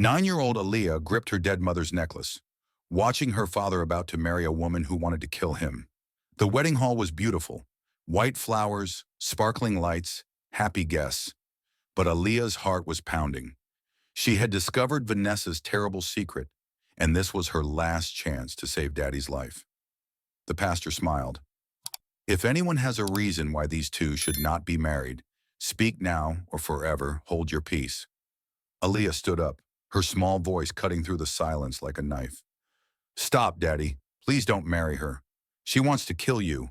9-year-old Aaliyah gripped her dead mother's necklace, watching her father about to marry a woman who wanted to kill him. The wedding hall was beautiful. White flowers, sparkling lights, happy guests. But Aaliyah's heart was pounding. She had discovered Vanessa's terrible secret, and this was her last chance to save Daddy's life. The pastor smiled. If anyone has a reason why these two should not be married, speak now or forever hold your peace. Aaliyah stood up, her small voice cutting through the silence like a knife. Stop, Daddy. Please don't marry her. She wants to kill you.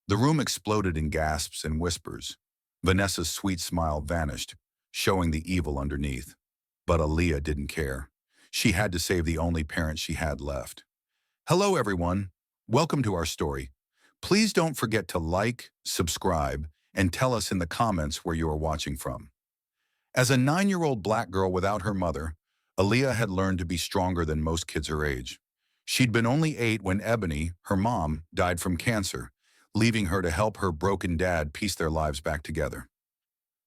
The room exploded in gasps and whispers. Vanessa's sweet smile vanished, showing the evil underneath. But Aaliyah didn't care. She had to save the only parent she had left. Hello, everyone. Welcome to our story. Please don't forget to like, subscribe, and tell us in the comments where you are watching from. As a 9-year-old black girl without her mother, Aaliyah had learned to be stronger than most kids her age. She'd been only 8 when Ebony, her mom, died from cancer, leaving her to help her broken dad piece their lives back together.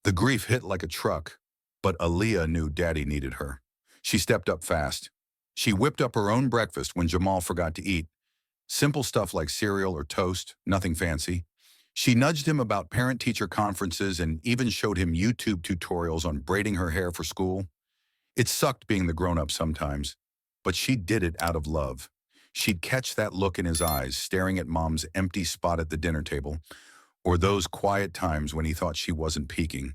The grief hit like a truck, but Aaliyah knew Daddy needed her. She stepped up fast. She whipped up her own breakfast when Jamal forgot to eat. Simple stuff like cereal or toast, nothing fancy. She nudged him about parent-teacher conferences and even showed him YouTube tutorials on braiding her hair for school. It sucked being the grown-up sometimes, but she did it out of love. She'd catch that look in his eyes, staring at Mom's empty spot at the dinner table, or those quiet times when he thought she wasn't peeking,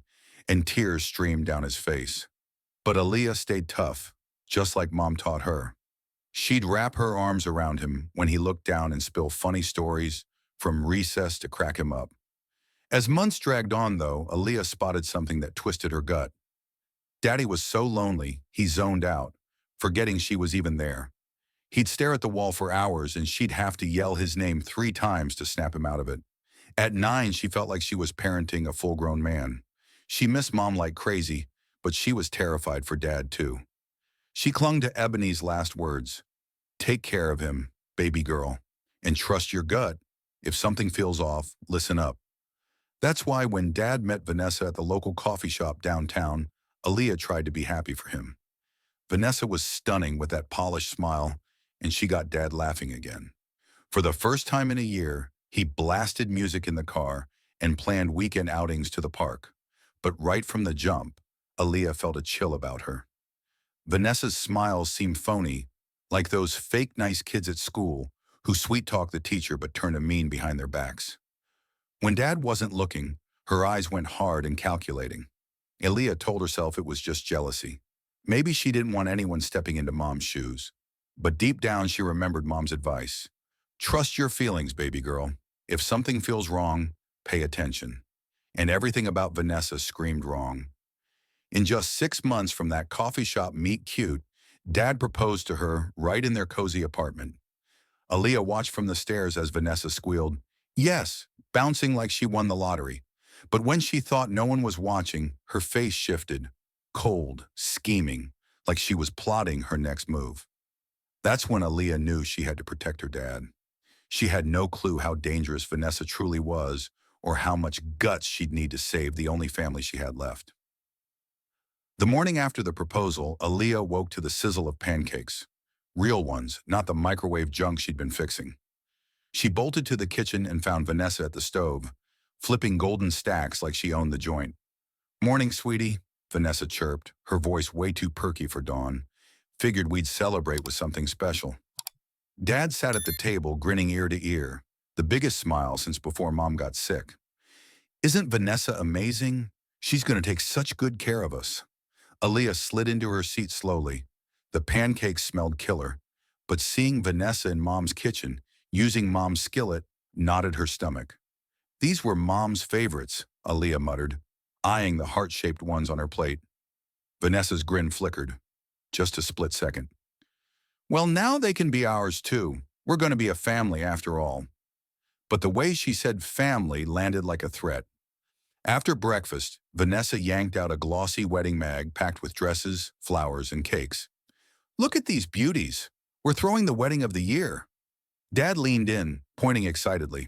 and tears streamed down his face. But Aaliyah stayed tough, just like Mom taught her. She'd wrap her arms around him when he looked down and spill funny stories, from recess to crack him up. As months dragged on, though, Aaliyah spotted something that twisted her gut. Daddy was so lonely, he zoned out, forgetting she was even there. He'd stare at the wall for hours, and she'd have to yell his name 3 times to snap him out of it. At 9, she felt like she was parenting a full-grown man. She missed Mom like crazy, but she was terrified for Dad, too. She clung to Ebony's last words. Take care of him, baby girl, and trust your gut. If something feels off, listen up. That's why when Dad met Vanessa at the local coffee shop downtown, Aaliyah tried to be happy for him. Vanessa was stunning with that polished smile, and she got Dad laughing again. For the first time in a year, he blasted music in the car and planned weekend outings to the park. But right from the jump, Aaliyah felt a chill about her. Vanessa's smiles seemed phony, like those fake nice kids at school who sweet-talk the teacher but turn a mean behind their backs. When Dad wasn't looking, her eyes went hard and calculating. Aaliyah told herself it was just jealousy. Maybe she didn't want anyone stepping into Mom's shoes. But deep down, she remembered Mom's advice. Trust your feelings, baby girl. If something feels wrong, pay attention. And everything about Vanessa screamed wrong. In just 6 months from that coffee shop meet cute, Dad proposed to her right in their cozy apartment. Aaliyah watched from the stairs as Vanessa squealed, yes, bouncing like she won the lottery. But when she thought no one was watching, her face shifted, cold, scheming, like she was plotting her next move. That's when Aaliyah knew she had to protect her dad. She had no clue how dangerous Vanessa truly was or how much guts she'd need to save the only family she had left. The morning after the proposal, Aaliyah woke to the sizzle of pancakes. Real ones, not the microwave junk she'd been fixing. She bolted to the kitchen and found Vanessa at the stove, flipping golden stacks like she owned the joint. Morning, sweetie, Vanessa chirped, her voice way too perky for dawn. Figured we'd celebrate with something special. Dad sat at the table, grinning ear to ear, the biggest smile since before Mom got sick. Isn't Vanessa amazing? She's going to take such good care of us. Aaliyah slid into her seat slowly. The pancakes smelled killer, but seeing Vanessa in Mom's kitchen, using Mom's skillet, knotted her stomach. These were Mom's favorites, Aaliyah muttered, eyeing the heart-shaped ones on her plate. Vanessa's grin flickered. Just a split second. Well, now they can be ours too. We're going to be a family after all. But the way she said family landed like a threat. After breakfast, Vanessa yanked out a glossy wedding mag packed with dresses, flowers, and cakes. Look at these beauties. We're throwing the wedding of the year. Dad leaned in, pointing excitedly.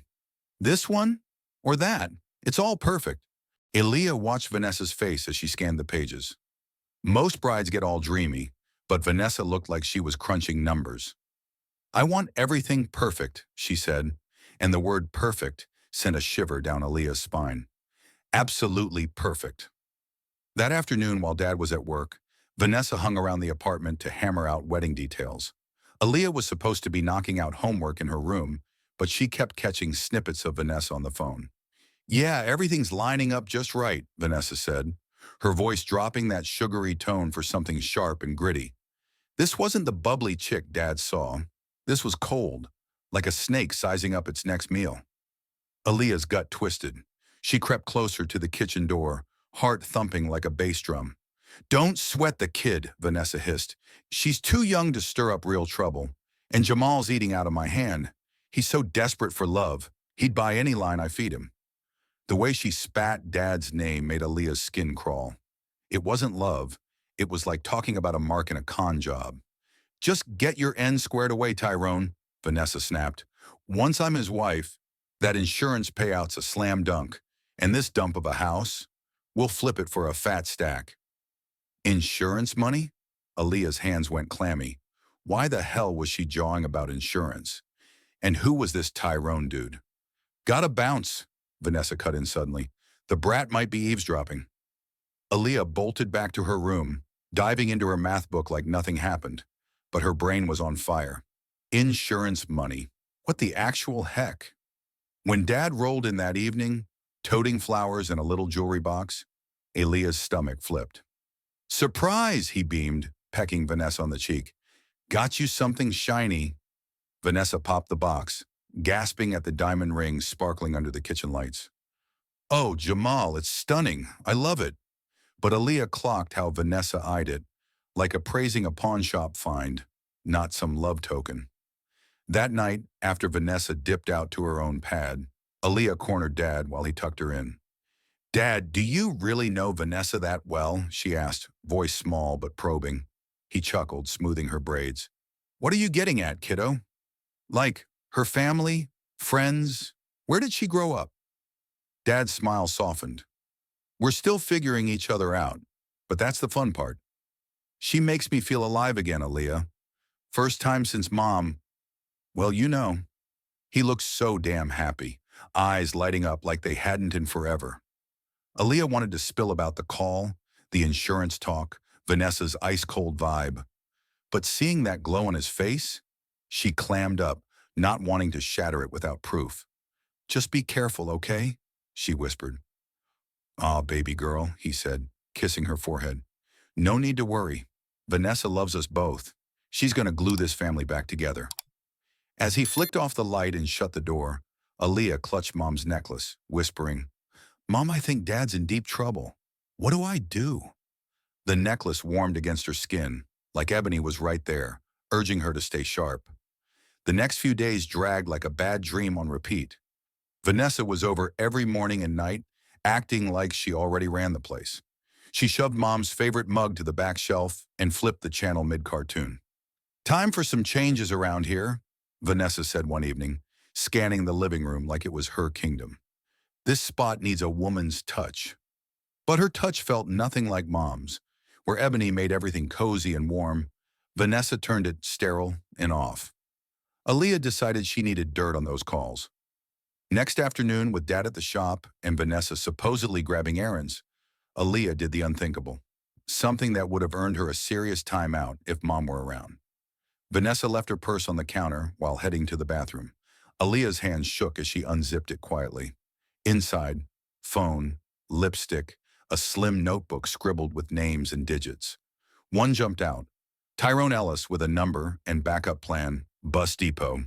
This one? Or that? It's all perfect. Aaliyah watched Vanessa's face as she scanned the pages. Most brides get all dreamy, but Vanessa looked like she was crunching numbers. I want everything perfect, she said, and the word perfect sent a shiver down Aaliyah's spine. Absolutely perfect. That afternoon while Dad was at work, Vanessa hung around the apartment to hammer out wedding details. Aaliyah was supposed to be knocking out homework in her room, but she kept catching snippets of Vanessa on the phone. Yeah, everything's lining up just right, Vanessa said, her voice dropping that sugary tone for something sharp and gritty. This wasn't the bubbly chick Dad saw. This was cold, like a snake sizing up its next meal. Aaliyah's gut twisted. She crept closer to the kitchen door, heart thumping like a bass drum. Don't sweat the kid, Vanessa hissed. She's too young to stir up real trouble. And Jamal's eating out of my hand. He's so desperate for love, he'd buy any line I feed him. The way she spat Dad's name made Aaliyah's skin crawl. It wasn't love. It was like talking about a mark in a con job. Just get your ends squared away, Tyrone, Vanessa snapped. Once I'm his wife, that insurance payout's a slam dunk. And this dump of a house, we'll flip it for a fat stack. Insurance money? Aaliyah's hands went clammy. Why the hell was she jawing about insurance? And who was this Tyrone dude? Gotta bounce, Vanessa cut in suddenly. The brat might be eavesdropping. Aaliyah bolted back to her room, diving into her math book like nothing happened. But her brain was on fire. Insurance money. What the actual heck? When Dad rolled in that evening, toting flowers and a little jewelry box, Aaliyah's stomach flipped. Surprise, he beamed, pecking Vanessa on the cheek. Got you something shiny. Vanessa popped the box, gasping at the diamond rings sparkling under the kitchen lights. Oh, Jamal, it's stunning. I love it. But Aaliyah clocked how Vanessa eyed it, like appraising a pawn shop find, not some love token. That night, after Vanessa dipped out to her own pad, Aaliyah cornered Dad while he tucked her in. Dad, do you really know Vanessa that well? She asked, voice small but probing. He chuckled, smoothing her braids. What are you getting at, kiddo? Like, her family? Friends? Where did she grow up? Dad's smile softened. We're still figuring each other out, but that's the fun part. She makes me feel alive again, Aaliyah. First time since Mom. Well, you know. He looked so damn happy, eyes lighting up like they hadn't in forever. Aaliyah wanted to spill about the call, the insurance talk, Vanessa's ice-cold vibe. But seeing that glow on his face, she clammed up, not wanting to shatter it without proof. Just be careful, okay? She whispered. Aw, baby girl, he said, kissing her forehead. No need to worry. Vanessa loves us both. She's going to glue this family back together. As he flicked off the light and shut the door, Aaliyah clutched Mom's necklace, whispering, Mom, I think Dad's in deep trouble. What do I do? The necklace warmed against her skin, like ebony was right there, urging her to stay sharp. The next few days dragged like a bad dream on repeat. Vanessa was over every morning and night, acting like she already ran the place. She shoved Mom's favorite mug to the back shelf and flipped the channel mid-cartoon. Time for some changes around here, Vanessa said one evening, scanning the living room like it was her kingdom. This spot needs a woman's touch. But her touch felt nothing like Mom's. Where Ebony made everything cozy and warm, Vanessa turned it sterile and off. Aaliyah decided she needed dirt on those calls. Next afternoon, with Dad at the shop and Vanessa supposedly grabbing errands, Aaliyah did the unthinkable, something that would have earned her a serious timeout if Mom were around. Vanessa left her purse on the counter while heading to the bathroom. Aaliyah's hands shook as she unzipped it quietly. Inside, phone, lipstick, a slim notebook scribbled with names and digits. One jumped out. Tyrone Ellis with a number and backup plan, bus depot.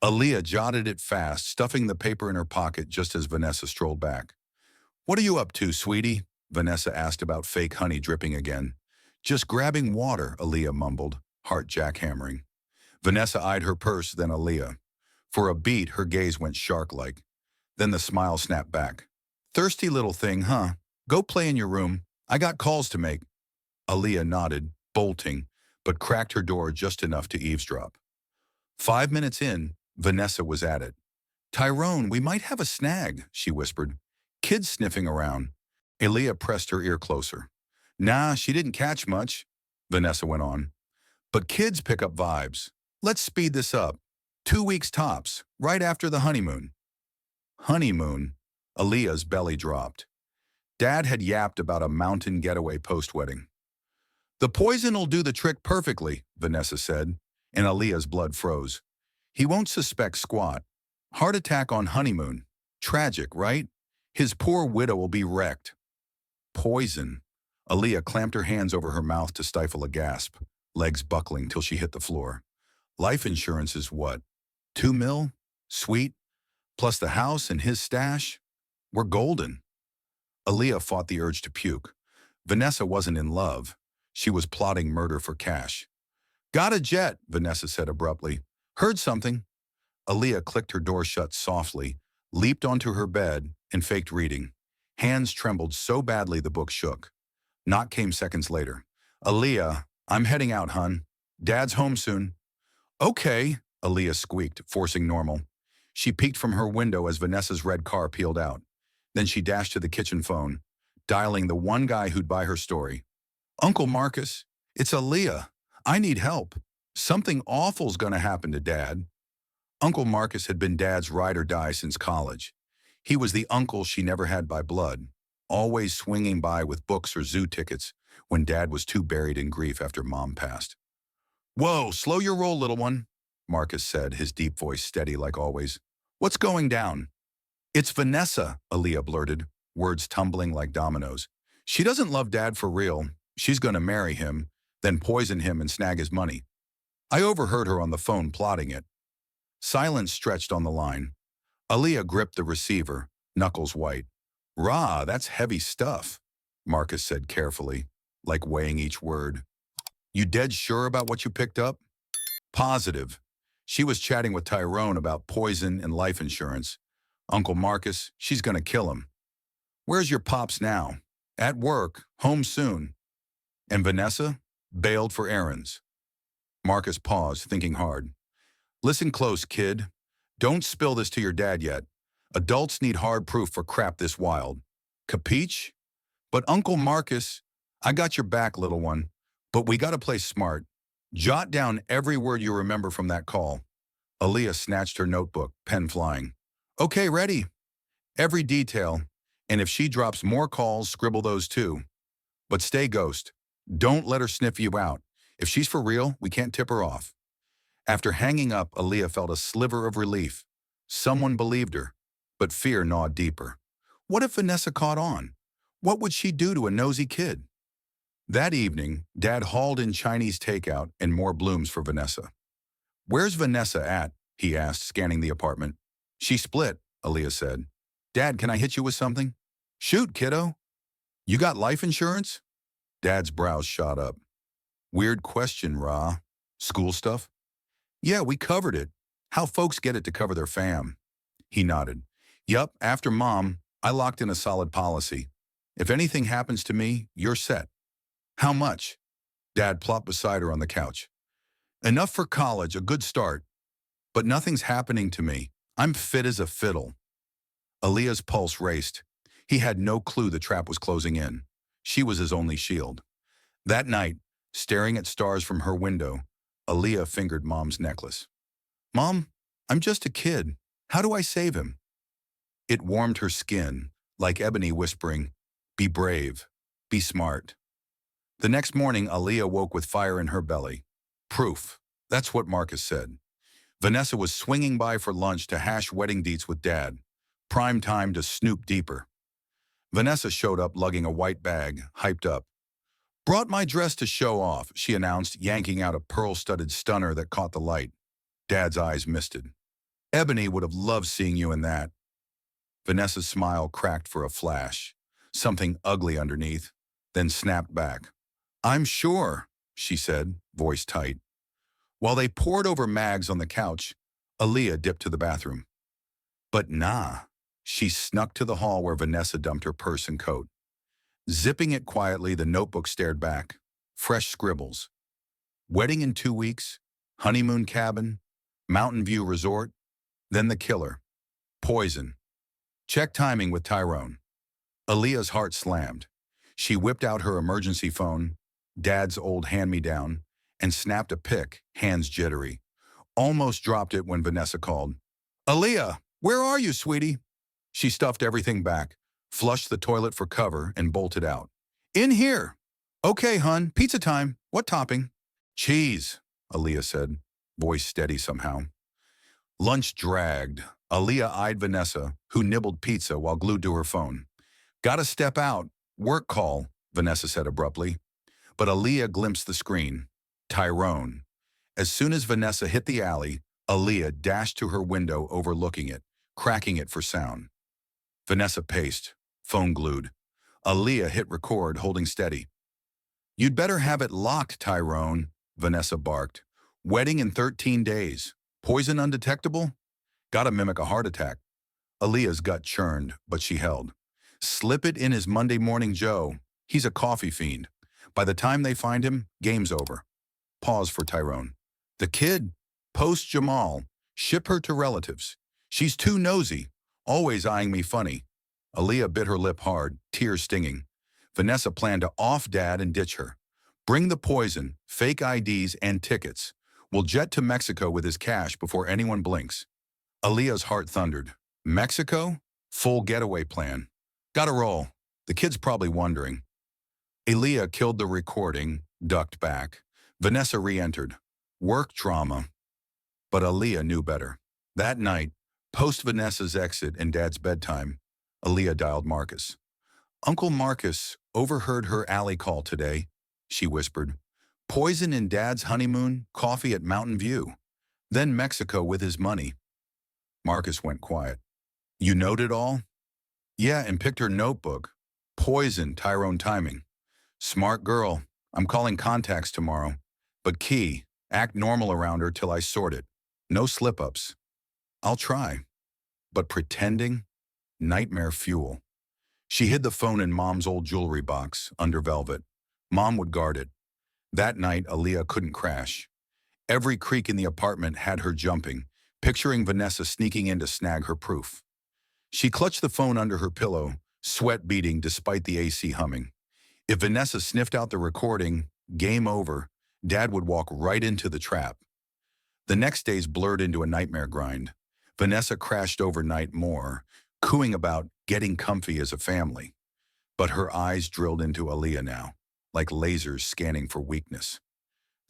Aaliyah jotted it fast, stuffing the paper in her pocket just as Vanessa strolled back. What are you up to, sweetie? Vanessa asked about fake honey dripping again. Just grabbing water, Aaliyah mumbled, heart jackhammering. Vanessa eyed her purse, then Aaliyah. For a beat, her gaze went shark-like. Then the smile snapped back. Thirsty little thing, huh? Go play in your room. I got calls to make. Aaliyah nodded, bolting, but cracked her door just enough to eavesdrop. 5 minutes in, Vanessa was at it. Tyrone, we might have a snag, she whispered. Kids sniffing around. Aaliyah pressed her ear closer. Nah, she didn't catch much, Vanessa went on. But kids pick up vibes. Let's speed this up. 2 weeks tops, right after the honeymoon. Honeymoon? Aaliyah's belly dropped. Dad had yapped about a mountain getaway post-wedding. The poison'll do the trick perfectly, Vanessa said, and Aaliyah's blood froze. He won't suspect squat. Heart attack on honeymoon. Tragic, right? His poor widow will be wrecked. Poison. Aaliyah clamped her hands over her mouth to stifle a gasp, legs buckling till she hit the floor. Life insurance is what? 2 mil? Sweet? Plus the house and his stash? We're golden. Aaliyah fought the urge to puke. Vanessa wasn't in love. She was plotting murder for cash. Got a jet, Vanessa said abruptly. Heard something. Aaliyah clicked her door shut softly, leaped onto her bed, and faked reading. Hands trembled so badly the book shook. Knock came seconds later. Aaliyah, I'm heading out, hun. Dad's home soon. Okay, Aaliyah squeaked, forcing normal. She peeked from her window as Vanessa's red car peeled out. Then she dashed to the kitchen phone, dialing the one guy who'd buy her story. Uncle Marcus, it's Aaliyah. I need help. Something awful's gonna happen to Dad. Uncle Marcus had been Dad's ride or die since college. He was the uncle she never had by blood, always swinging by with books or zoo tickets when Dad was too buried in grief after Mom passed. Whoa, slow your roll, little one, Marcus said, his deep voice steady like always. What's going down? It's Vanessa, Aaliyah blurted, words tumbling like dominoes. She doesn't love Dad for real. She's gonna marry him, then poison him and snag his money. I overheard her on the phone plotting it. Silence stretched on the line. Aaliyah gripped the receiver, knuckles white. Rah, that's heavy stuff, Marcus said carefully, like weighing each word. You dead sure about what you picked up? Positive. She was chatting with Tyrone about poison and life insurance. Uncle Marcus, she's gonna kill him. Where's your pops now? At work, home soon. And Vanessa? Bailed for errands. Marcus paused, thinking hard. Listen close, kid. Don't spill this to your dad yet. Adults need hard proof for crap this wild. Capiche? But Uncle Marcus, I got your back, little one. But we gotta play smart. Jot down every word you remember from that call. Aaliyah snatched her notebook, pen flying. Okay, ready. Every detail. And if she drops more calls, scribble those too. But stay ghost. Don't let her sniff you out. If she's for real, we can't tip her off. After hanging up, Aaliyah felt a sliver of relief. Someone believed her, but fear gnawed deeper. What if Vanessa caught on? What would she do to a nosy kid? That evening, Dad hauled in Chinese takeout and more blooms for Vanessa. Where's Vanessa at? He asked, scanning the apartment. She split, Aaliyah said. Dad, can I hit you with something? Shoot, kiddo. You got life insurance? Dad's brows shot up. Weird question, Ra. School stuff? Yeah, we covered it. How folks get it to cover their fam. He nodded. Yup, after Mom, I locked in a solid policy. If anything happens to me, you're set. How much? Dad plopped beside her on the couch. Enough for college, a good start. But nothing's happening to me. I'm fit as a fiddle. Aaliyah's pulse raced. He had no clue the trap was closing in. She was his only shield. That night, staring at stars from her window, Aaliyah fingered Mom's necklace. Mom, I'm just a kid. How do I save him? It warmed her skin, like ebony whispering, be brave, be smart. The next morning, Aaliyah woke with fire in her belly. Proof. That's what Marcus said. Vanessa was swinging by for lunch to hash wedding deets with Dad. Prime time to snoop deeper. Vanessa showed up lugging a white bag, hyped up. Brought my dress to show off, she announced, yanking out a pearl-studded stunner that caught the light. Dad's eyes misted. Ebony would have loved seeing you in that. Vanessa's smile cracked for a flash, something ugly underneath, then snapped back. I'm sure, she said, voice tight. While they pored over mags on the couch, Aaliyah dipped to the bathroom. But nah, she snuck to the hall where Vanessa dumped her purse and coat. Zipping it quietly, the notebook stared back. Fresh scribbles. Wedding in 2 weeks, honeymoon cabin, Mountain View Resort, then the killer. Poison. Check timing with Tyrone. Aaliyah's heart slammed. She whipped out her emergency phone, Dad's old hand-me-down, and snapped a pic, hands jittery. Almost dropped it when Vanessa called. "Aaliyah, where are you, sweetie?" She stuffed everything back, flushed the toilet for cover, and bolted out. "In here." "Okay, hun, pizza time. What topping?" "Cheese," Aaliyah said, voice steady somehow. Lunch dragged. Aaliyah eyed Vanessa, who nibbled pizza while glued to her phone. "Gotta step out. Work call," Vanessa said abruptly. But Aaliyah glimpsed the screen. Tyrone. As soon as Vanessa hit the alley, Aaliyah dashed to her window overlooking it, cracking it for sound. Vanessa paced, phone glued. Aaliyah hit record, holding steady. "You'd better have it locked, Tyrone," Vanessa barked. "Wedding in 13 days. Poison undetectable? Gotta mimic a heart attack." Aaliyah's gut churned, but she held. "Slip it in his Monday morning Joe. He's a coffee fiend. By the time they find him, game's over." Pause for Tyrone. "The kid? Post Jamal. Ship her to relatives. She's too nosy, always eyeing me funny." Aaliyah bit her lip hard, tears stinging. Vanessa planned to off Dad and ditch her. "Bring the poison, fake IDs, and tickets. We'll jet to Mexico with his cash before anyone blinks." Aaliyah's heart thundered. "Mexico? Full getaway plan. Gotta roll. The kid's probably wondering." Aaliyah killed the recording, ducked back. Vanessa re-entered. Work drama. But Aaliyah knew better. That night, post Vanessa's exit and Dad's bedtime, Aaliyah dialed Marcus. "Uncle Marcus overheard her alley call today," she whispered. "Poison in Dad's honeymoon, coffee at Mountain View. Then Mexico with his money." Marcus went quiet. "You noted all?" "Yeah, and picked her notebook. Poison, Tyrone timing. Smart girl. I'm calling contacts tomorrow. But key, act normal around her till I sort it. No slip-ups." "I'll try." But pretending? Nightmare fuel. She hid the phone in Mom's old jewelry box, under velvet. Mom would guard it. That night, Aaliyah couldn't crash. Every creak in the apartment had her jumping, picturing Vanessa sneaking in to snag her proof. She clutched the phone under her pillow, sweat beading despite the AC humming. If Vanessa sniffed out the recording, game over, Dad would walk right into the trap. The next days blurred into a nightmare grind. Vanessa crashed overnight more, cooing about getting comfy as a family. But her eyes drilled into Aaliyah now, like lasers scanning for weakness.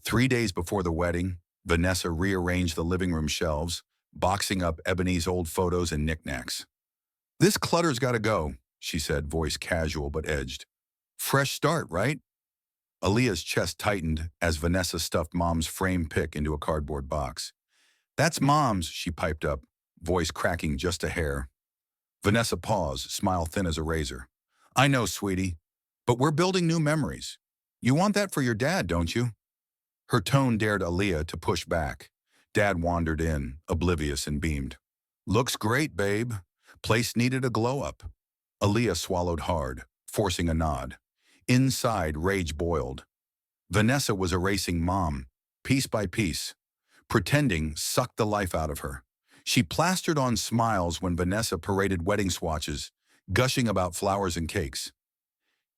3 days before the wedding, Vanessa rearranged the living room shelves, boxing up Ebony's old photos and knickknacks. "This clutter's gotta go," she said, voice casual but edged. "Fresh start, right?" Aaliyah's chest tightened as Vanessa stuffed Mom's framed pic into a cardboard box. "That's Mom's," she piped up, voice cracking just a hair. Vanessa paused, smile thin as a razor. "I know, sweetie, but we're building new memories. You want that for your dad, don't you?" Her tone dared Aaliyah to push back. Dad wandered in, oblivious, and beamed. "Looks great, babe. Place needed a glow-up." Aaliyah swallowed hard, forcing a nod. Inside, rage boiled. Vanessa was erasing Mom, piece by piece. Pretending sucked the life out of her. She plastered on smiles when Vanessa paraded wedding swatches, gushing about flowers and cakes.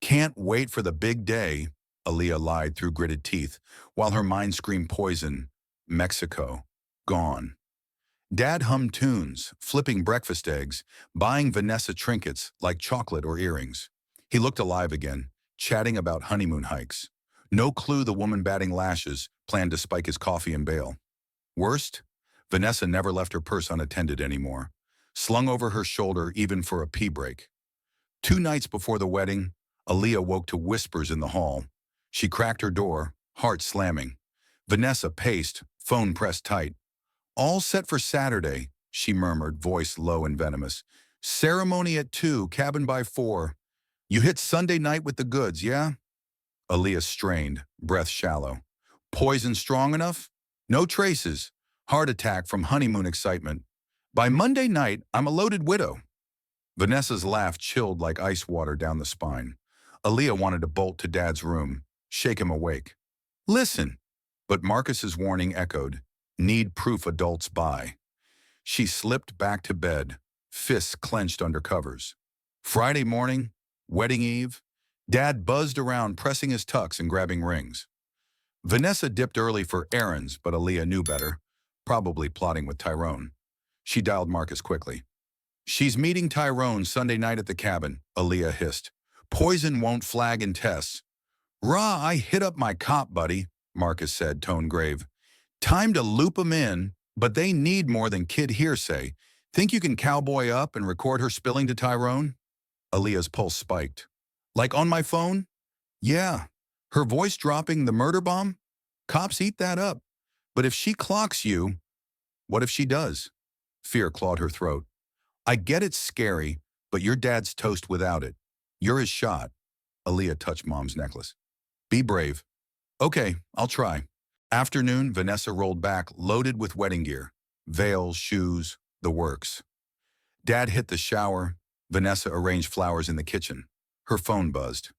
"Can't wait for the big day," Aaliyah lied through gritted teeth, while her mind screamed poison. Mexico. Gone. Dad hummed tunes, flipping breakfast eggs, buying Vanessa trinkets like chocolate or earrings. He looked alive again, chatting about honeymoon hikes. No clue the woman batting lashes planned to spike his coffee and bail. Worst? Vanessa never left her purse unattended anymore, slung over her shoulder even for a pee break. 2 nights before the wedding, Aaliyah woke to whispers in the hall. She cracked her door, heart slamming. Vanessa paced, phone pressed tight. "All set for Saturday," she murmured, voice low and venomous. "Ceremony at 2, cabin by 4. You hit Sunday night with the goods, yeah?" Aaliyah strained, breath shallow. "Poison strong enough?" "No traces. Heart attack from honeymoon excitement. By Monday night, I'm a loaded widow." Vanessa's laugh chilled like ice water down the spine. Aaliyah wanted to bolt to Dad's room, shake him awake. "Listen." But Marcus's warning echoed. "Need proof adults buy." She slipped back to bed, fists clenched under covers. Friday morning, wedding eve, Dad buzzed around, pressing his tux and grabbing rings. Vanessa dipped early for errands, but Aaliyah knew better, probably plotting with Tyrone. She dialed Marcus quickly. "She's meeting Tyrone Sunday night at the cabin," Aaliyah hissed. "Poison won't flag in tests." "Rah, I hit up my cop buddy," Marcus said, tone grave. "Time to loop 'em in, but they need more than kid hearsay. Think you can cowboy up and record her spilling to Tyrone?" Aaliyah's pulse spiked. "Like on my phone?" "Yeah. Her voice dropping the murder bomb? Cops eat that up. But if she clocks you, what if she does?" Fear clawed her throat. "I get it's scary, but your dad's toast without it. You're his shot." Aaliyah touched Mom's necklace. "Be brave." "Okay, I'll try." Afternoon, Vanessa rolled back, loaded with wedding gear. Veils, shoes, the works. Dad hit the shower. Vanessa arranged flowers in the kitchen. Her phone buzzed.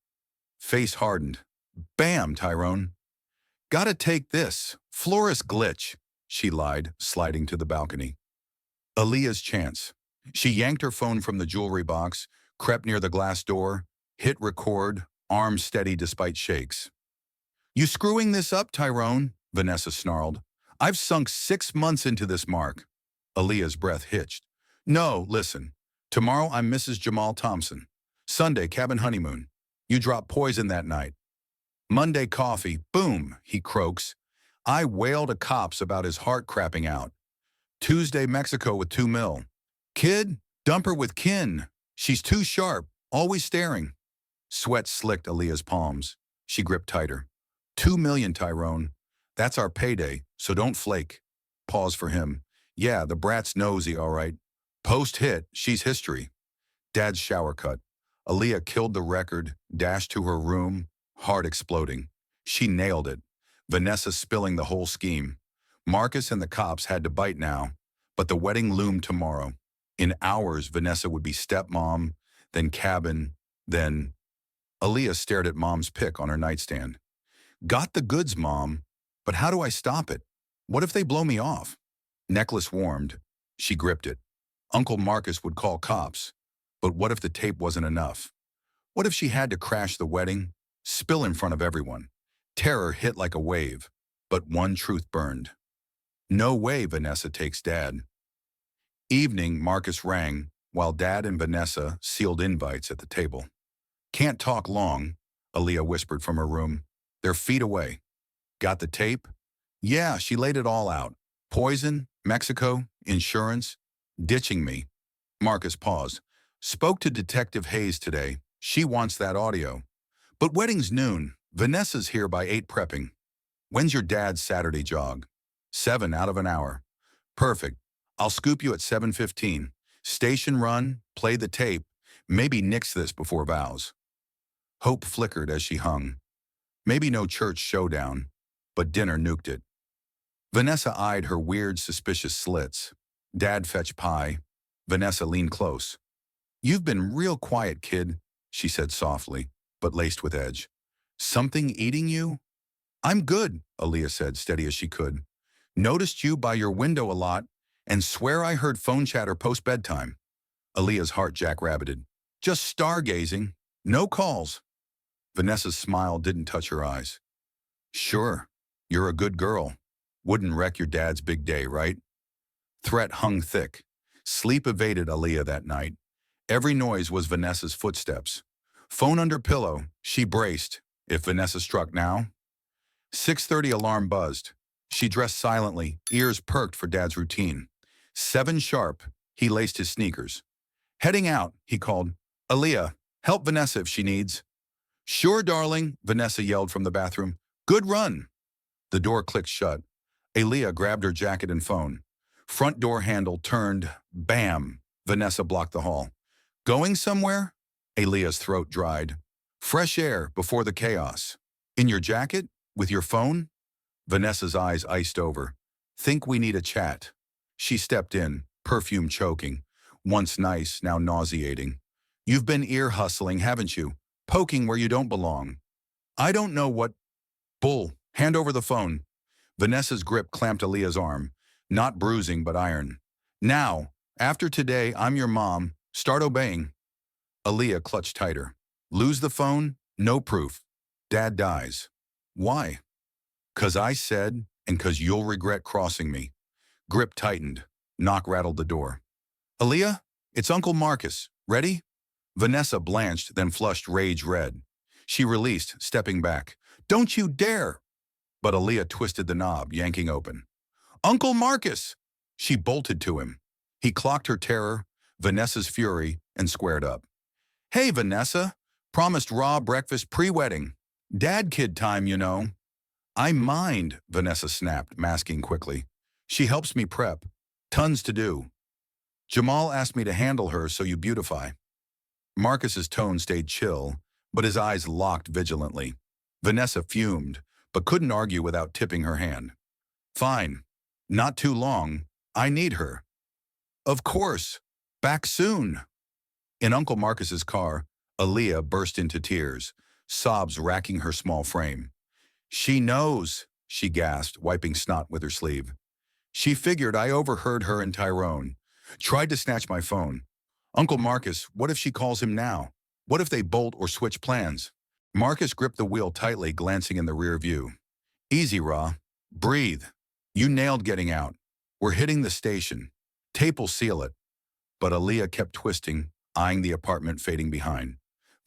Face hardened. "Bam, Tyrone." "Gotta take this. Florist glitch," she lied, sliding to the balcony. Aaliyah's chance. She yanked her phone from the jewelry box, crept near the glass door, hit record, arms steady despite shakes. "You screwing this up, Tyrone?" Vanessa snarled. "I've sunk 6 months into this mark." Aaliyah's breath hitched. "No, listen. Tomorrow I'm Mrs. Jamal Thompson. Sunday, cabin honeymoon. You drop poison that night. Monday, coffee. Boom, he croaks. I wail to cops about his heart crapping out. Tuesday, Mexico with 2 mil. Kid, dump her with kin. She's too sharp, always staring." Sweat slicked Aaliyah's palms. She gripped tighter. 2 million, Tyrone. That's our payday, so don't flake. Pause for him. "Yeah, the brat's nosy, all right. Post-hit, she's history." Dad's shower cut. Aaliyah killed the record, dashed to her room, heart exploding. She nailed it. Vanessa spilling the whole scheme. Marcus and the cops had to bite now, but the wedding loomed tomorrow. In hours, Vanessa would be stepmom, then cabin, then... Aaliyah stared at Mom's pic on her nightstand. "Got the goods, Mom, but how do I stop it? What if they blow me off?" Necklace warmed. She gripped it. Uncle Marcus would call cops. But what if the tape wasn't enough? What if she had to crash the wedding, spill in front of everyone? Terror hit like a wave, but one truth burned. No way Vanessa takes Dad. Evening, Marcus rang, while Dad and Vanessa sealed invites at the table. "Can't talk long," Aaliyah whispered from her room. "They're feet away." "Got the tape?" "Yeah, she laid it all out. Poison, Mexico, insurance, ditching me." Marcus paused. "Spoke to Detective Hayes today. She wants that audio. But wedding's noon. Vanessa's here by 8 prepping. When's your dad's Saturday jog?" 7 out of an hour. "Perfect. I'll scoop you at 7:15. Station run, play the tape, maybe nix this before vows." Hope flickered as she hung. Maybe no church showdown, but dinner nuked it. Vanessa eyed her weird, suspicious slits. Dad fetched pie. Vanessa leaned close. "You've been real quiet, kid," she said softly, but laced with edge. "Something eating you?" "I'm good," Aaliyah said, steady as she could. "Noticed you by your window a lot, and swear I heard phone chatter post-bedtime." Aaliyah's heart jackrabbited. "Just stargazing. No calls." Vanessa's smile didn't touch her eyes. "Sure, you're a good girl. Wouldn't wreck your dad's big day, right?" Threat hung thick. Sleep evaded Aaliyah that night. Every noise was Vanessa's footsteps. Phone under pillow, she braced. If Vanessa struck now? 6:30 alarm buzzed. She dressed silently, ears perked for Dad's routine. 7 sharp, he laced his sneakers. "Heading out," he called. "Aaliyah, help Vanessa if she needs." "Sure, darling," Vanessa yelled from the bathroom. "Good run." The door clicked shut. Aaliyah grabbed her jacket and phone. Front door handle turned. Bam! Vanessa blocked the hall. "Going somewhere?" Aaliyah's throat dried. "Fresh air before the chaos." "In your jacket? With your phone?" Vanessa's eyes iced over. "Think we need a chat." She stepped in, perfume choking. Once nice, now nauseating. "You've been ear hustling, haven't you? Poking where you don't belong." "I don't know what—" "Bull, hand over the phone." Vanessa's grip clamped Aaliyah's arm. Not bruising, but iron. "Now, after today, I'm your mom. Start obeying." Aaliyah clutched tighter. "Lose the phone? No proof. Dad dies. Why? 'Cause I said, and 'cause you'll regret crossing me. Grip tightened. Knock rattled the door. Aaliyah, it's Uncle Marcus. Ready? Vanessa blanched, then flushed rage red. She released, stepping back. Don't you dare! But Aaliyah twisted the knob, yanking open. Uncle Marcus! She bolted to him. He clocked her terror, Vanessa's fury, and squared up. Hey, Vanessa. Promised raw breakfast pre-wedding. Dad kid time, you know. I mind, Vanessa snapped, masking quickly. She helps me prep. Tons to do. Jamal asked me to handle her, so you beautify. Marcus's tone stayed chill, but his eyes locked vigilantly. Vanessa fumed, but couldn't argue without tipping her hand. Fine. Not too long. I need her. Of course. Back soon. In Uncle Marcus's car, Aaliyah burst into tears, sobs racking her small frame. She knows, she gasped, wiping snot with her sleeve. She figured I overheard her and Tyrone. Tried to snatch my phone. Uncle Marcus, what if she calls him now? What if they bolt or switch plans? Marcus gripped the wheel tightly, glancing in the rear view. Easy, Ra. Breathe. You nailed getting out. We're hitting the station. Tape will seal it. But Aaliyah kept twisting, eyeing the apartment fading behind.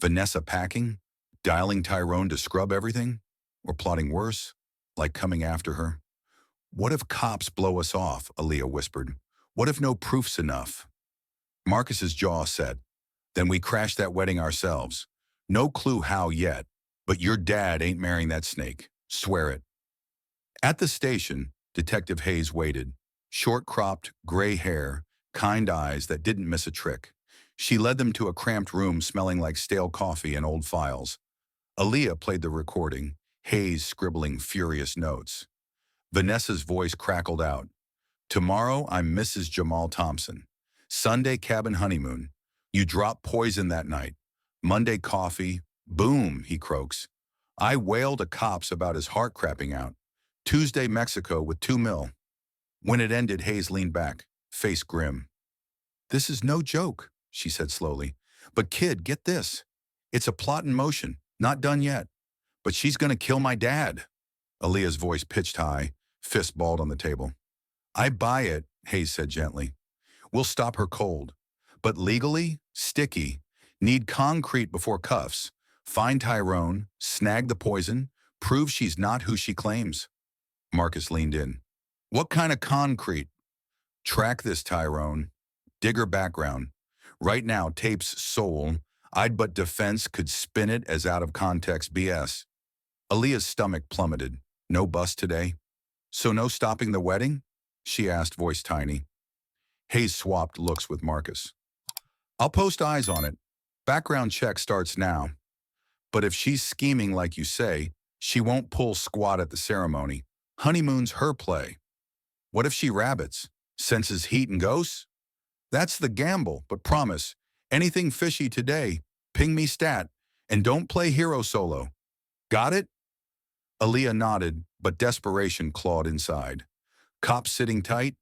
Vanessa packing? Dialing Tyrone to scrub everything? Or plotting worse? Like coming after her? What if cops blow us off? Aaliyah whispered. What if no proof's enough? Marcus's jaw set. Then we crash that wedding ourselves. No clue how yet, but your dad ain't marrying that snake. Swear it. At the station, Detective Hayes waited. Short-cropped, gray hair, kind eyes that didn't miss a trick. She led them to a cramped room smelling like stale coffee and old files. Aaliyah played the recording, Hayes scribbling furious notes. Vanessa's voice crackled out. Tomorrow, I'm Mrs. Jamal Thompson. Sunday, cabin honeymoon. You drop poison that night. Monday, coffee. Boom, he croaks. I wailed to cops about his heart crapping out. Tuesday, Mexico with 2 mil. When it ended, Hayes leaned back, face grim. This is no joke, she said slowly. But kid, get this. It's a plot in motion, not done yet. But she's gonna kill my dad. Aaliyah's voice pitched high, fist balled on the table. I buy it, Hayes said gently. We'll stop her cold. But legally, sticky, need concrete before cuffs. Find Tyrone, snag the poison, prove she's not who she claims. Marcus leaned in. What kind of concrete? Track this, Tyrone. Dig her background. Right now, tape's soul. I'd but defense could spin it as out of context BS. Aaliyah's stomach plummeted. No bus today? So no stopping the wedding? She asked, voice tiny. Hayes swapped looks with Marcus. I'll post eyes on it. Background check starts now. But if she's scheming like you say, she won't pull squat at the ceremony. Honeymoon's her play. What if she rabbits? Senses heat and ghosts? That's the gamble, but promise, anything fishy today, ping me stat, and don't play hero solo. Got it? Aaliyah nodded, but desperation clawed inside. Cops sitting tight.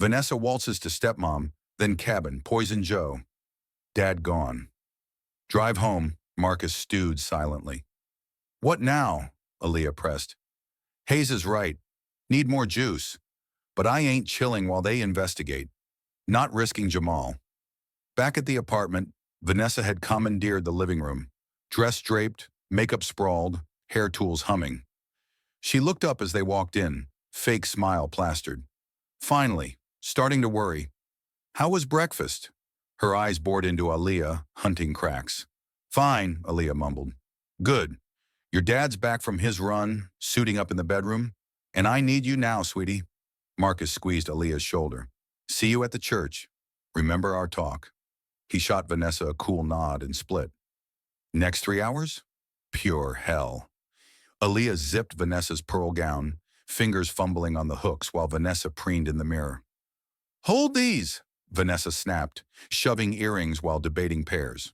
Vanessa waltzes to stepmom, then cabin, Poison Joe. Dad gone. Drive home, Marcus stewed silently. What now? Aaliyah pressed. Hayes is right. Need more juice. But I ain't chilling while they investigate. Not risking Jamal. Back at the apartment, Vanessa had commandeered the living room. Dress draped, makeup sprawled, hair tools humming. She looked up as they walked in, fake smile plastered. Finally, starting to worry. How was breakfast? Her eyes bored into Aaliyah, hunting cracks. Fine, Aaliyah mumbled. Good. Your dad's back from his run, suiting up in the bedroom. And I need you now, sweetie. Marcus squeezed Aaliyah's shoulder. See you at the church. Remember our talk. He shot Vanessa a cool nod and split. Next 3 hours? Pure hell. Aaliyah zipped Vanessa's pearl gown, fingers fumbling on the hooks while Vanessa preened in the mirror. Hold these, Vanessa snapped, shoving earrings while debating pairs.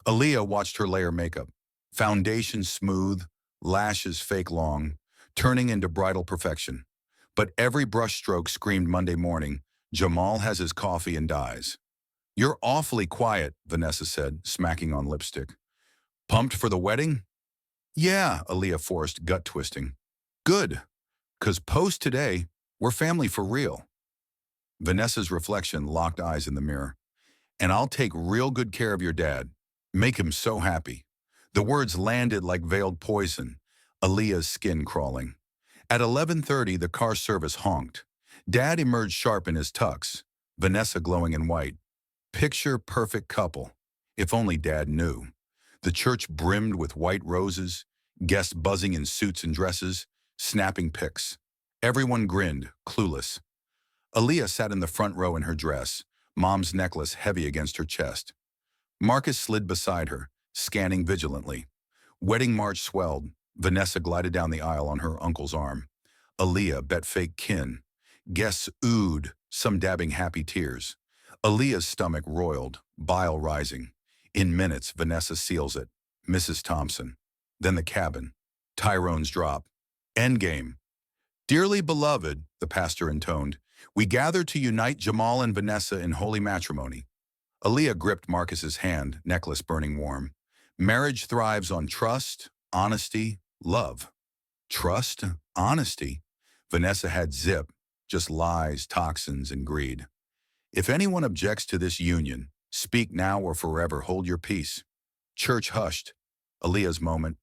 Aaliyah watched her layer makeup. Foundation smooth, lashes fake long, turning into bridal perfection. But every brushstroke screamed Monday morning, Jamal has his coffee and dies. You're awfully quiet, Vanessa said, smacking on lipstick. Pumped for the wedding? Yeah, Aaliyah forced, gut-twisting. Good, 'cause post today, we're family for real. Vanessa's reflection locked eyes in the mirror. And I'll take real good care of your dad. Make him so happy. The words landed like veiled poison, Aaliyah's skin crawling. At 11:30, the car service honked. Dad emerged sharp in his tux, Vanessa glowing in white. Picture perfect couple. If only Dad knew. The church brimmed with white roses, guests buzzing in suits and dresses, snapping pics. Everyone grinned, clueless. Aaliyah sat in the front row in her dress, Mom's necklace heavy against her chest. Marcus slid beside her, scanning vigilantly. Wedding march swelled. Vanessa glided down the aisle on her uncle's arm. Aaliyah bet fake kin. Guests oohed, some dabbing happy tears. Aaliyah's stomach roiled, bile rising. In minutes, Vanessa seals it. Mrs. Thompson. Then the cabin. Tyrone's drop. Endgame. Dearly beloved, the pastor intoned, we gather to unite Jamal and Vanessa in holy matrimony. Aaliyah gripped Marcus's hand, necklace burning warm. Marriage thrives on trust, honesty, love. Trust, honesty. Vanessa had zip, just lies, toxins, and greed. If anyone objects to this union, speak now or forever hold your peace. Church hushed. Aaliyah's moment.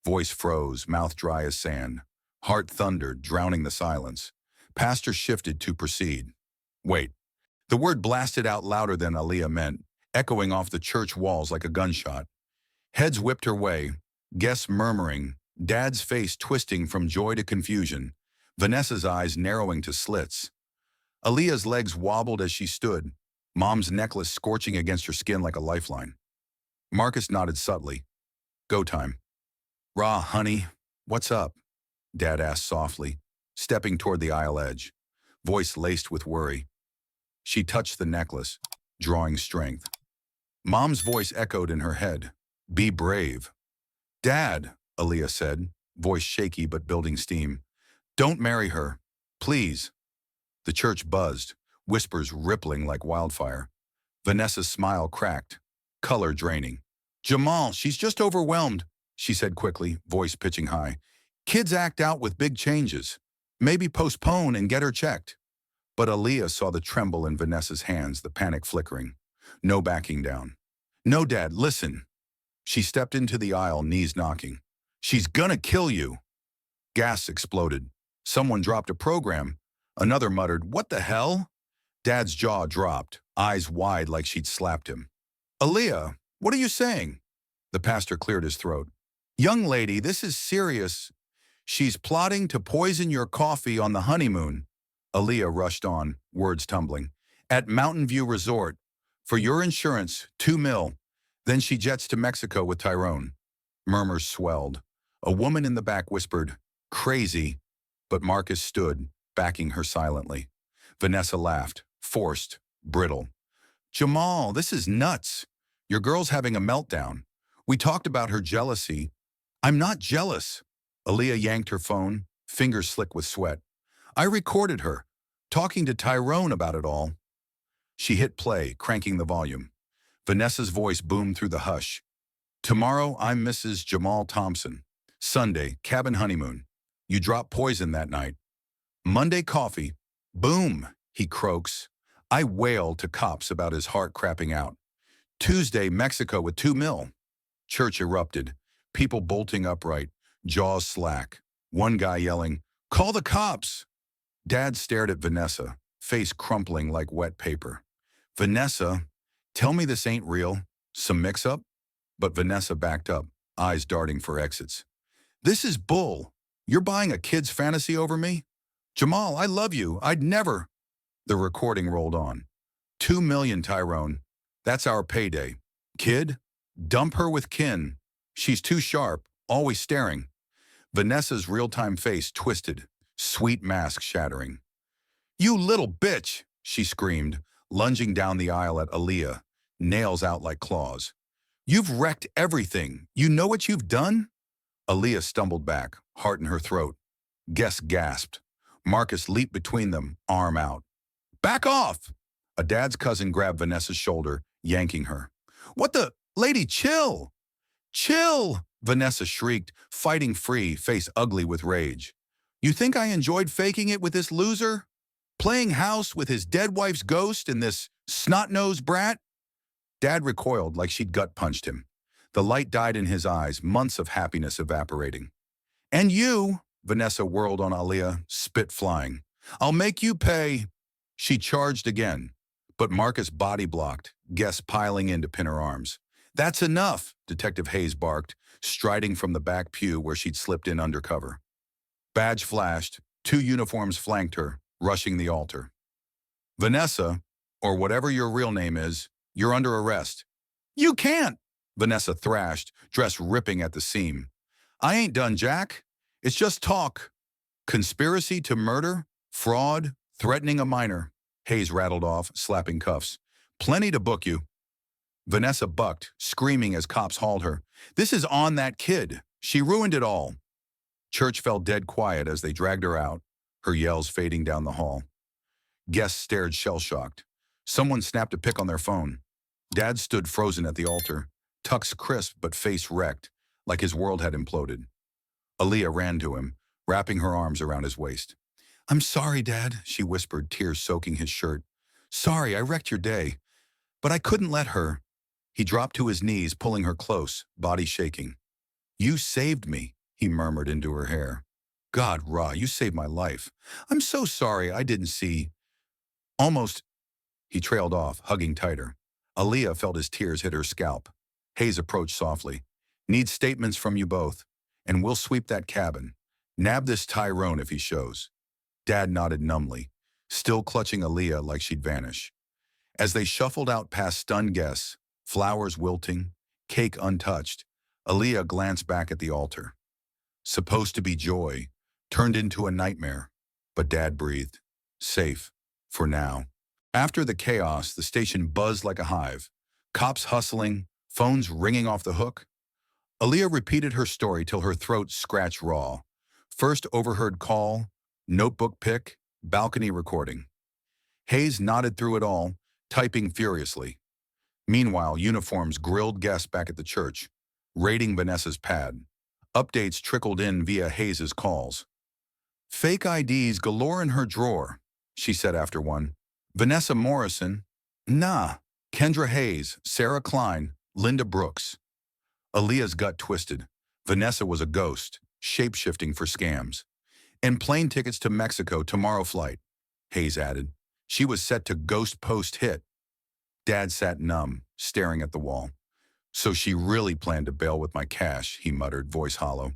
Voice froze, mouth dry as sand. Heart thundered, drowning the silence. Pastor shifted to proceed. Wait. The word blasted out louder than Aaliyah meant, echoing off the church walls like a gunshot. Heads whipped her way, guests murmuring, Dad's face twisting from joy to confusion, Vanessa's eyes narrowing to slits. Aaliyah's legs wobbled as she stood, Mom's necklace scorching against her skin like a lifeline. Marcus nodded subtly. Go time. Rah, honey, what's up? Dad asked softly, stepping toward the aisle edge, voice laced with worry. She touched the necklace, drawing strength. Mom's voice echoed in her head. Be brave. Dad, Aaliyah said, voice shaky but building steam. Don't marry her. Please. The church buzzed, whispers rippling like wildfire. Vanessa's smile cracked, color draining. Jamal, she's just overwhelmed, she said quickly, voice pitching high. Kids act out with big changes. Maybe postpone and get her checked. But Aaliyah saw the tremble in Vanessa's hands, the panic flickering. No backing down. No, Dad, listen. She stepped into the aisle, knees knocking. She's gonna kill you. Gas exploded. Someone dropped a program. Another muttered, what the hell? Dad's jaw dropped, eyes wide like she'd slapped him. Aaliyah, what are you saying? The pastor cleared his throat. Young lady, this is serious. She's plotting to poison your coffee on the honeymoon. Aaliyah rushed on, words tumbling. At Mountain View Resort. For your insurance, $2 million. Then she jets to Mexico with Tyrone. Murmurs swelled. A woman in the back whispered, crazy. But Marcus stood, backing her silently. Vanessa laughed, forced, brittle. Jamal, this is nuts. Your girl's having a meltdown. We talked about her jealousy. I'm not jealous. Aaliyah yanked her phone, fingers slick with sweat. I recorded her, talking to Tyrone about it all. She hit play, cranking the volume. Vanessa's voice boomed through the hush. Tomorrow, I'm Mrs. Jamal Thompson. Sunday, cabin honeymoon. You dropped poison that night. Monday, coffee. Boom, he croaks. I wail to cops about his heart crapping out. Tuesday, Mexico with $2 million. Church erupted, people bolting upright, jaws slack. One guy yelling, call the cops. Dad stared at Vanessa, face crumpling like wet paper. Vanessa, tell me this ain't real. Some mix-up? But Vanessa backed up, eyes darting for exits. This is bull. You're buying a kid's fantasy over me? Jamal, I love you. I'd never. The recording rolled on. $2 million, Tyrone. That's our payday. Kid, dump her with kin. She's too sharp, always staring. Vanessa's real-time face twisted, sweet mask shattering. You little bitch, she screamed, lunging down the aisle at Aaliyah, nails out like claws. You've wrecked everything. You know what you've done? Aaliyah stumbled back, heart in her throat. Guests gasped. Marcus leaped between them, arm out. Back off! A dad's cousin grabbed Vanessa's shoulder, yanking her. What the? Lady, chill! Chill! Vanessa shrieked, fighting free, face ugly with rage. You think I enjoyed faking it with this loser? Playing house with his dead wife's ghost and this snot-nosed brat? Dad recoiled like she'd gut-punched him. The light died in his eyes, months of happiness evaporating. And you, Vanessa whirled on Aaliyah, spit flying. I'll make you pay. She charged again, but Marcus body blocked, guests piling in to pin her arms. That's enough, Detective Hayes barked, striding from the back pew where she'd slipped in undercover. Badge flashed, 2 uniforms flanked her, rushing the altar. Vanessa, or whatever your real name is, you're under arrest. You can't, Vanessa thrashed, dress ripping at the seam. I ain't done, Jack. It's just talk. Conspiracy to murder, fraud, threatening a minor. Hayes rattled off, slapping cuffs. Plenty to book you. Vanessa bucked, screaming as cops hauled her. This is on that kid. She ruined it all. Church fell dead quiet as they dragged her out, her yells fading down the hall. Guests stared shell-shocked. Someone snapped a pic on their phone. Dad stood frozen at the altar, tux crisp but face wrecked, like his world had imploded. Aaliyah ran to him, wrapping her arms around his waist. I'm sorry, Dad, she whispered, tears soaking his shirt. Sorry, I wrecked your day. But I couldn't let her. He dropped to his knees, pulling her close, body shaking. You saved me, he murmured into her hair. God, Ra, you saved my life. I'm so sorry I didn't see. Almost. He trailed off, hugging tighter. Aaliyah felt his tears hit her scalp. Hayes approached softly. Need statements from you both, and we'll sweep that cabin. Nab this Tyrone if he shows. Dad nodded numbly, still clutching Aaliyah like she'd vanish. As they shuffled out past stunned guests, flowers wilting, cake untouched, Aaliyah glanced back at the altar. Supposed to be joy, turned into a nightmare. But Dad breathed. Safe. For now. After the chaos, the station buzzed like a hive. Cops hustling, phones ringing off the hook. Aaliyah repeated her story till her throat scratched raw. First overheard call, notebook pic, balcony recording. Hayes nodded through it all, typing furiously. Meanwhile, uniforms grilled guests back at the church, raiding Vanessa's pad. Updates trickled in via Hayes's calls. Fake IDs galore in her drawer, she said after one. Vanessa Morrison. Nah. Kendra Hayes, Sarah Klein, Linda Brooks. Aaliyah's gut twisted. Vanessa was a ghost, shape-shifting for scams. And plane tickets to Mexico tomorrow flight, Hayes added. She was set to ghost post hit. Dad sat numb, staring at the wall. So she really planned to bail with my cash, he muttered, voice hollow.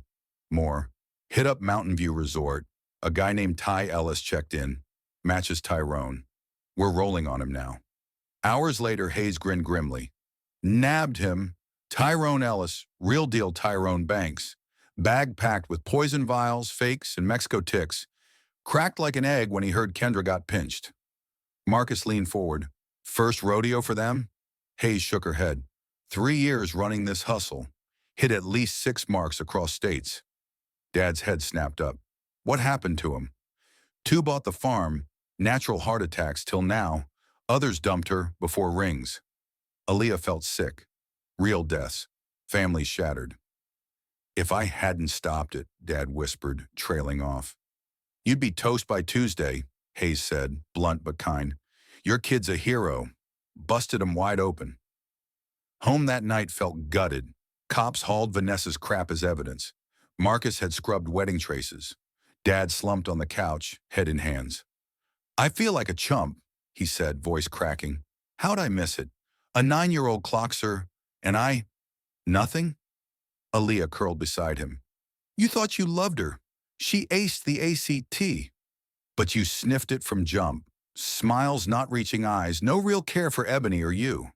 More. Hit up Mountain View Resort. A guy named Ty Ellis checked in. Matches Tyrone. We're rolling on him now. Hours later, Hayes grinned grimly. Nabbed him. Tyrone Ellis, real deal Tyrone Banks. Bag packed with poison vials, fakes, and Mexico ticks. Cracked like an egg when he heard Kendra got pinched. Marcus leaned forward. First rodeo for them? Hayes shook her head. 3 years running this hustle. Hit at least 6 marks across states. Dad's head snapped up. What happened to him? 2 bought the farm, natural heart attacks till now. Others dumped her before rings. Aaliyah felt sick. Real deaths. Families shattered. If I hadn't stopped it, Dad whispered, trailing off. You'd be toast by Tuesday, Hayes said, blunt but kind. Your kid's a hero. Busted him wide open. Home that night felt gutted. Cops hauled Vanessa's crap as evidence. Marcus had scrubbed wedding traces. Dad slumped on the couch, head in hands. I feel like a chump, he said, voice cracking. How'd I miss it? A 9-year-old clockser, and I... Nothing? Aaliyah curled beside him. You thought you loved her. She aced the ACT. But you sniffed it from jump. Smiles not reaching eyes, no real care for Ebony or you.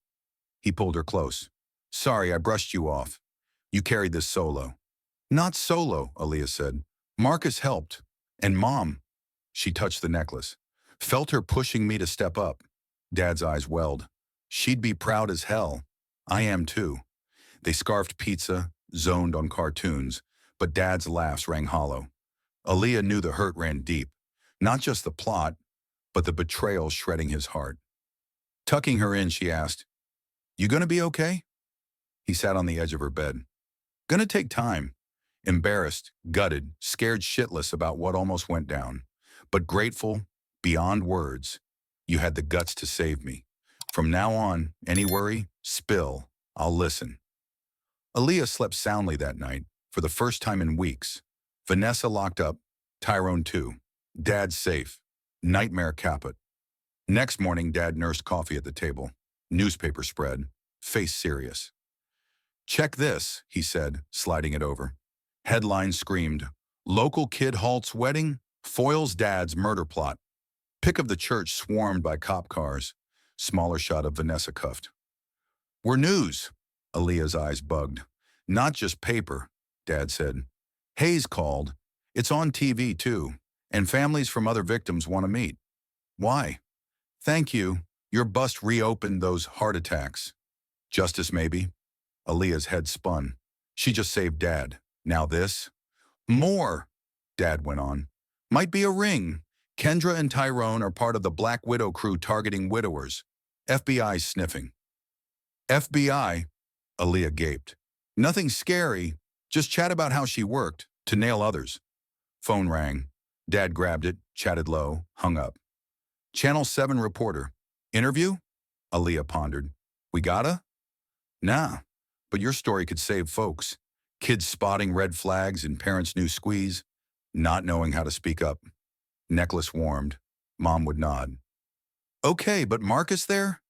He pulled her close. Sorry, I brushed you off. You carried this solo. Not solo, Aaliyah said. Marcus helped. And Mom. She touched the necklace. Felt her pushing me to step up. Dad's eyes welled. She'd be proud as hell. I am too. They scarfed pizza, zoned on cartoons, but Dad's laughs rang hollow. Aaliyah knew the hurt ran deep. Not just the plot, but the betrayal shredding his heart. Tucking her in, she asked, You gonna be okay? He sat on the edge of her bed. Gonna take time. Embarrassed, gutted, scared shitless about what almost went down. But grateful, beyond words. You had the guts to save me. From now on, any worry, spill, I'll listen. Aaliyah slept soundly that night, for the first time in weeks. Vanessa locked up, Tyrone too. Dad safe. Nightmare caput. Next morning, Dad nursed coffee at the table. Newspaper spread. Face serious. Check this, he said, sliding it over. Headline screamed, "Local kid halts wedding, foils dad's murder plot." Pic of the church swarmed by cop cars. Smaller shot of Vanessa cuffed. "We're news." Aaliyah's eyes bugged. "Not just paper," Dad said. "Hayes called. It's on TV too, and families from other victims want to meet." "Why?" "Thank you. Your bust reopened those heart attacks." "Justice, maybe?" Aaliyah's head spun. She just saved Dad. Now this? "More," Dad went on. "Might be a ring. Kendra and Tyrone are part of the Black Widow crew targeting widowers. FBI's sniffing." "FBI?" Aaliyah gaped. "Nothing scary. Just chat about how she worked to nail others." Phone rang. Dad grabbed it, chatted low, hung up. "Channel 7 reporter. Interview?" Aaliyah pondered. "We gotta?" "Nah, but your story could save folks. Kids spotting red flags and parents' new squeeze, not knowing how to speak up." Necklace warmed. Mom would nod. "Okay, but Marcus there?"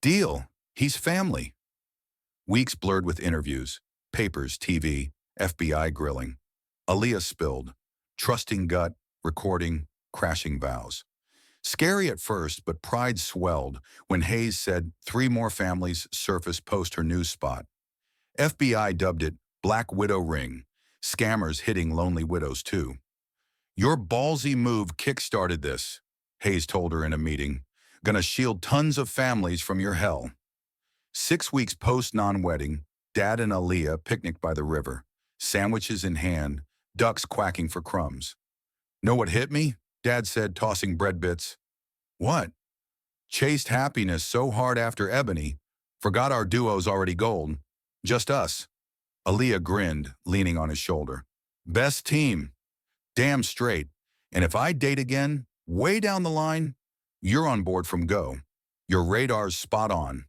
"Deal. He's family." Weeks blurred with interviews, papers, TV, FBI grilling. Aaliyah spilled. Trusting gut, recording, crashing vows. Scary at first, but pride swelled when Hayes said 3 more families surfaced post her news spot. FBI dubbed it Black Widow Ring, scammers hitting lonely widows too. "Your ballsy move kick-started this," Hayes told her in a meeting. "Gonna shield tons of families from your hell." 6 weeks post-non-wedding, Dad and Aaliyah picnicked by the river, sandwiches in hand, ducks quacking for crumbs. "Know what hit me?" Dad said, tossing bread bits. "What?" "Chased happiness so hard after Ebony, forgot our duo's already gold. Just us." Aaliyah grinned, leaning on his shoulder. "Best team. Damn straight. And if I date again, way down the line, you're on board from go. Your radar's spot on."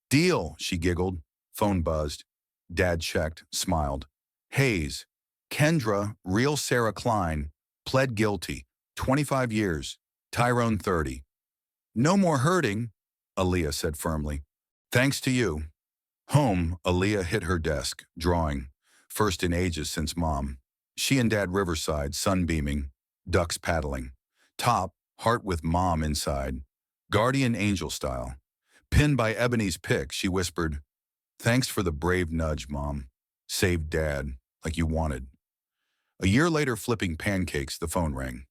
"Deal," she giggled. Phone buzzed. Dad checked, smiled. "Hayes. Kendra, real Sarah Klein, pled guilty. 25 years. Tyrone 30. "No more hurting," Aaliyah said firmly. "Thanks to you." Home, Aaliyah hit her desk, drawing. First in ages since Mom. She and Dad riverside, sunbeaming, ducks paddling. Top, heart with Mom inside. Guardian angel style. Pinned by Ebony's pic, she whispered, "Thanks for the brave nudge, Mom. Saved Dad, like you wanted." A year later, flipping pancakes, the phone rang.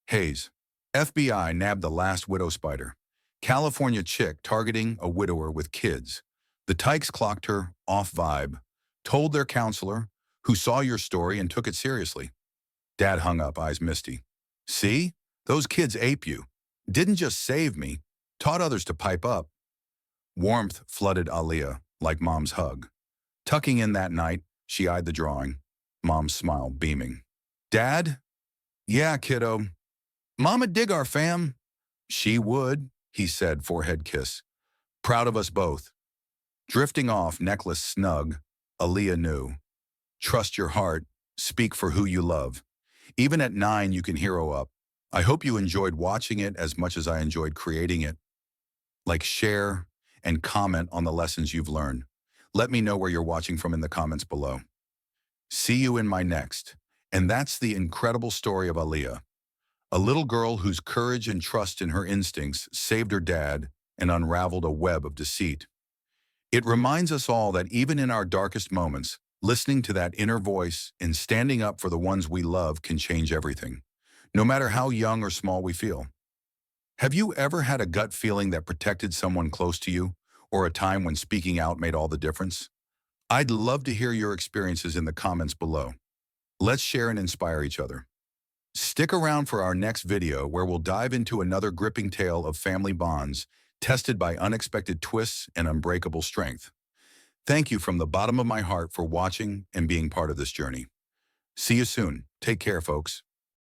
"Hayes. FBI nabbed the last widow spider. California chick targeting a widower with kids. The tykes clocked her, off vibe. Told their counselor, who saw your story and took it seriously." Dad hung up, eyes misty. "See? Those kids ape you. Didn't just save me, taught others to pipe up." Warmth flooded Aaliyah, like Mom's hug. Tucking in that night, she eyed the drawing. Mom's smile beaming. "Dad?" "Yeah, kiddo. Mama dig our fam." "She would," he said, forehead kiss. "Proud of us both." Drifting off, necklace snug, Aaliyah knew. Trust your heart, speak for who you love. Even at 9, you can hero up. I hope you enjoyed watching it as much as I enjoyed creating it. Like, share, and comment on the lessons you've learned. Let me know where you're watching from in the comments below. See you in my next. And that's the incredible story of Aaliyah. A little girl whose courage and trust in her instincts saved her dad and unraveled a web of deceit. It reminds us all that even in our darkest moments, listening to that inner voice and standing up for the ones we love can change everything, no matter how young or small we feel. Have you ever had a gut feeling that protected someone close to you, or a time when speaking out made all the difference? I'd love to hear your experiences in the comments below. Let's share and inspire each other. Stick around for our next video where we'll dive into another gripping tale of family bonds tested by unexpected twists and unbreakable strength. Thank you from the bottom of my heart for watching and being part of this journey. See you soon. Take care, folks.